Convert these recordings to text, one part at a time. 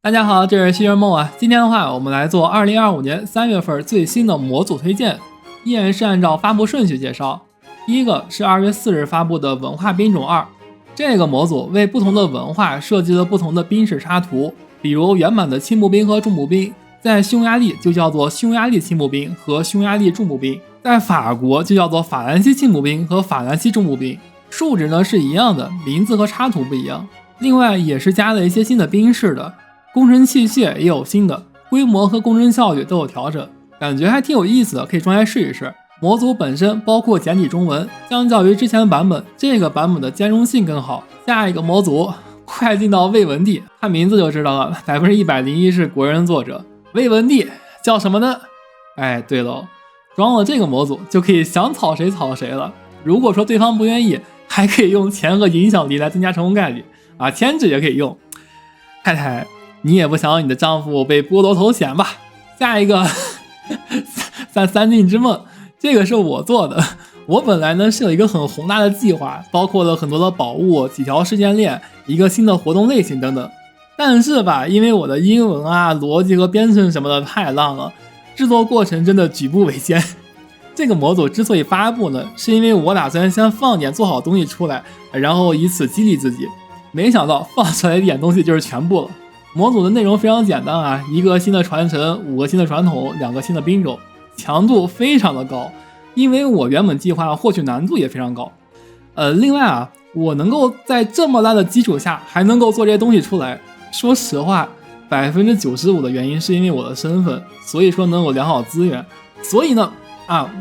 大家好，这是西人梦啊。今天的话，我们来做2025年3月份最新的模组推荐，依然是按照发布顺序介绍。第一个是2月4日发布的文化兵种2，这个模组为不同的文化设计了不同的兵士插图，比如原版的轻步兵和重步兵，在匈牙利就叫做匈牙利轻步兵和匈牙利重步兵，在法国就叫做法兰西轻步兵和法兰西重步兵，数值呢是一样的，名字和插图不一样。另外也是加了一些新的兵士的。工程器械也有新的，规模和工程效率都有调整，感觉还挺有意思的，可以装来试一试。模组本身包括简体中文，相较于之前的版本，这个版本的兼容性更好。下一个模组快进到魏文帝，看名字就知道了，101%是国人作者。魏文帝叫什么呢？哎，对喽，装了这个模组就可以想草谁草谁了。如果说对方不愿意，还可以用钱和影响力来增加成功概率啊，牵制也可以用。太太，你也不想你的丈夫被剥夺头衔吧？下一个三晋之梦，这个是我做的。我本来呢是有一个很宏大的计划，包括了很多的宝物、几条事件链、一个新的活动类型等等。但是吧，因为我的英文啊、逻辑和编程什么的太烂了，制作过程真的举步维艰。这个模组之所以发布呢，是因为我打算先放点做好东西出来，然后以此激励自己。没想到放出来一点东西就是全部了。模组的内容非常简单啊，一个新的传承，5个新的传统，2个新的兵种，强度非常的高，因为我原本计划获取难度也非常高。另外啊，我能够在这么烂的基础下还能够做这些东西出来，说实话，95%的原因是因为我的身份，所以说能有良好资源。所以呢，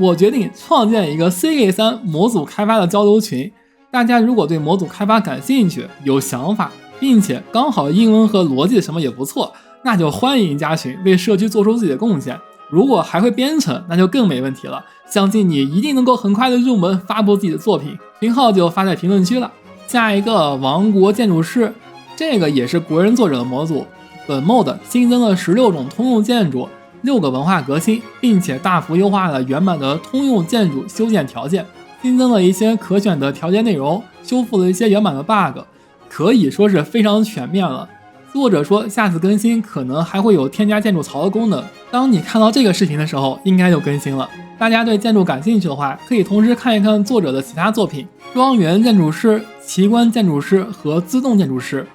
我决定创建一个 CK3 模组开发的交流群，大家如果对模组开发感兴趣，有想法，并且刚好英文和逻辑什么也不错，那就欢迎加群，为社区做出自己的贡献。如果还会编程，那就更没问题了，相信你一定能够很快的入门，发布自己的作品，群号就发在评论区了。下一个王国建筑师，这个也是国人作者的模组，本 mod 新增了16种通用建筑，6个文化革新，并且大幅优化了原版的通用建筑修建条件，新增了一些可选的条件内容，修复了一些原版的 bug， 可以说是非常全面了。作者说下次更新可能还会有添加建筑槽的功能，当你看到这个视频的时候应该就更新了。大家对建筑感兴趣的话，可以同时看一看作者的其他作品，庄园建筑师、奇观建筑师和自动建筑师。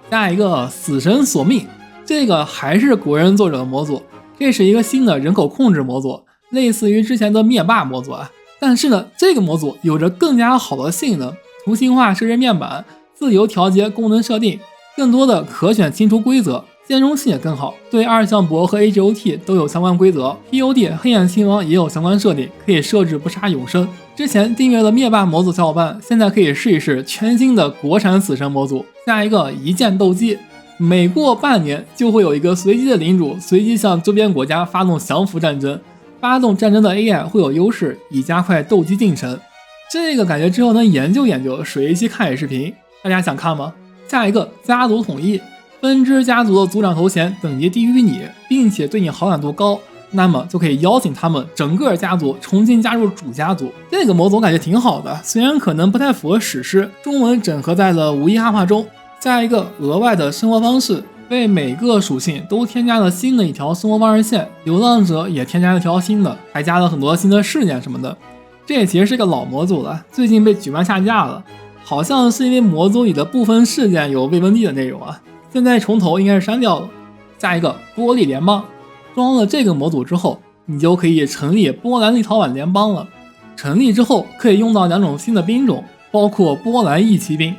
下一个死神索命，这个还是国人作者的模组，这是一个新的人口控制模组，类似于之前的灭霸模组啊。但是呢，这个模组有着更加好的性能，图形化设置面板，自由调节功能设定，更多的可选清除规则，兼容性也更好，对2向箔和 AGOT 都有相关规则， POD 黑暗亲王也有相关设定，可以设置不杀永生。之前订阅了灭霸模组小伙伴，现在可以试一试全新的国产死神模组。下一个一剑斗鸡，每过半年就会有一个随机的领主随机向周边国家发动降服战争，发动战争的 AI 会有优势，以加快斗鸡进程。这个感觉之后能研究研究，水一期看野视频，大家想看吗？下一个家族统一，分支家族的族长头衔等级低于你，并且对你好感度高，那么就可以邀请他们整个家族重新加入主家族。这个模组感觉挺好的，虽然可能不太符合史诗，中文整合在了无一哈化中。下一个额外的生活方式，为每个属性都添加了新的一条生活方式线，流浪者也添加了一条新的，还加了很多新的事件什么的。这也其实是个老模组了，最近被举办下架了，好像是因为模组里的部分事件有魏文帝的内容啊，现在重头应该是删掉了。下一个玻璃联邦，装了这个模组之后，你就可以成立波兰立陶宛联邦了。成立之后可以用到2种新的兵种，包括波兰义骑兵，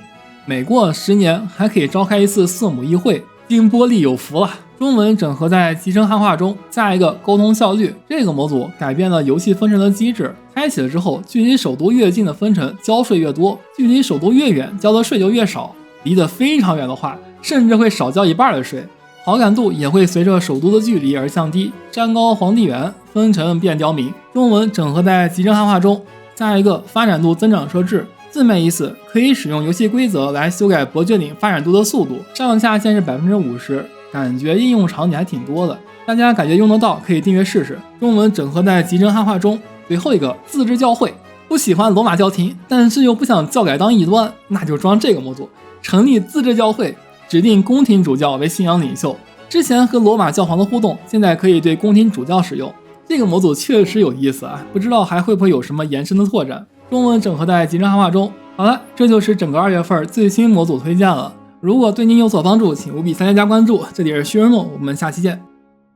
每过10年还可以召开一次色母议会，金玻璃有福了。中文整合在集成汉化中。下一个沟通效率，这个模组改变了游戏分成的机制，开启了之后，距离首都越近的分成交税越多，距离首都越远交的税就越少，离得非常远的话甚至会少交一半的税。好感度也会随着首都的距离而降低，山高皇帝远，分成变刁民。中文整合在集成汉化中。下一个发展度增长设置，字面意思可以使用游戏规则来修改伯爵领发展度的速度，上下限是 50%， 感觉应用场景还挺多的，大家感觉用得到可以订阅试试。中文整合在集成汉化中。最后一个自治教会，不喜欢罗马教廷，但是又不想教改当异端，那就装这个模组，成立自治教会，指定宫廷主教为信仰领袖，之前和罗马教皇的互动，现在可以对宫廷主教使用。这个模组确实有意思啊，不知道还会不会有什么延伸的拓展。中文整合在集成汉化中。好了，这就是整个2月份最新模组推荐了。如果对您有所帮助，请务必3+加关注。这里是徐人梦，我们下期见。